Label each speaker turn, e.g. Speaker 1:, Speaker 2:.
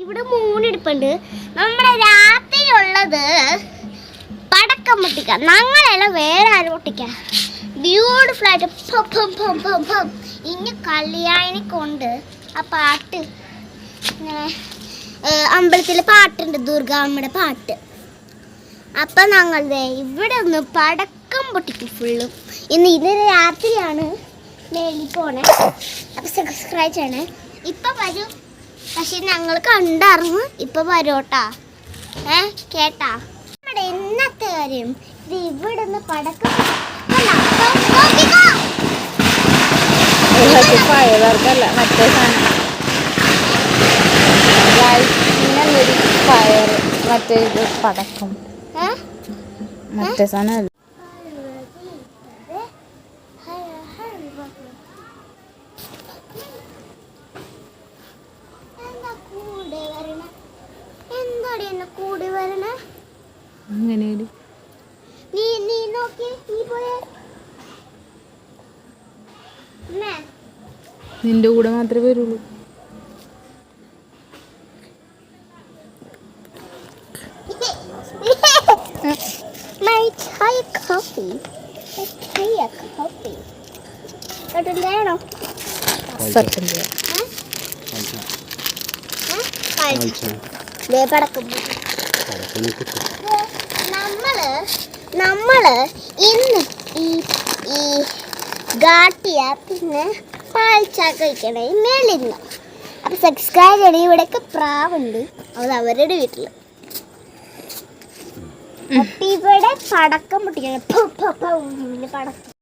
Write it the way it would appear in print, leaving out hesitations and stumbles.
Speaker 1: ഇവിടെ മൂന്നിടിപ്പുണ്ട്. നമ്മുടെ രാത്രിയുള്ളത് പടക്കം പൊട്ടിക്കാം. ഞങ്ങളെല്ലാം വേറെ ആരും പൊട്ടിക്കാം. ബ്യൂട്ടിഫുൾ ആയിട്ട് ഇനി കല്യാണിനെ കൊണ്ട് ആ പാട്ട് ഇങ്ങനെ അമ്പലത്തിൽ പാട്ടുണ്ട്, ദുർഗാമ്മയുടെ പാട്ട്. അപ്പം ഞങ്ങൾ ഇവിടെ ഒന്ന് പടക്കം പൊട്ടിക്കും ഫുള്ളും. ഇന്ന് രാത്രിയാണ് മേലിൽ പോണേ. അപ്പം സബ്സ്ക്രൈബ് ചെയ്യണേ. ഇപ്പം വരും, പക്ഷെ ഞങ്ങൾ കണ്ടറിഞ്ഞ് ഇപ്പം വരോട്ടാ. കേട്ടാ? നമ്മുടെ ഇന്നത്തെ കാര്യം ഇത് ഇവിടെ നിന്ന് പടക്കം
Speaker 2: ഫയർവർക്കല്ല, മറ്റേ സാധനം ഫയർ, മറ്റേ ഇത് പടക്കം, മറ്റേ സാധനം. അങ്ങനെ നിന്റെ കൂടെ മാത്രമേ വരുള്ളൂ.
Speaker 1: നമ്മള് ഇന്ന് ഈ ഗാട്ടിയ പിന്നെ പാൽച്ചാക്ക കഴിക്കണേ മേളിന്ന്. അപ്പൊ സബ്സ്ക്രൈബ് ചെയ്യണേ. ഇവിടെയൊക്കെ പ്രാവുണ്ട്, അത് അവരുടെ വീട്ടില്. അപ്പൊ ഇവിടെ പടക്കം പൊട്ടിക്കണം. പടക്കം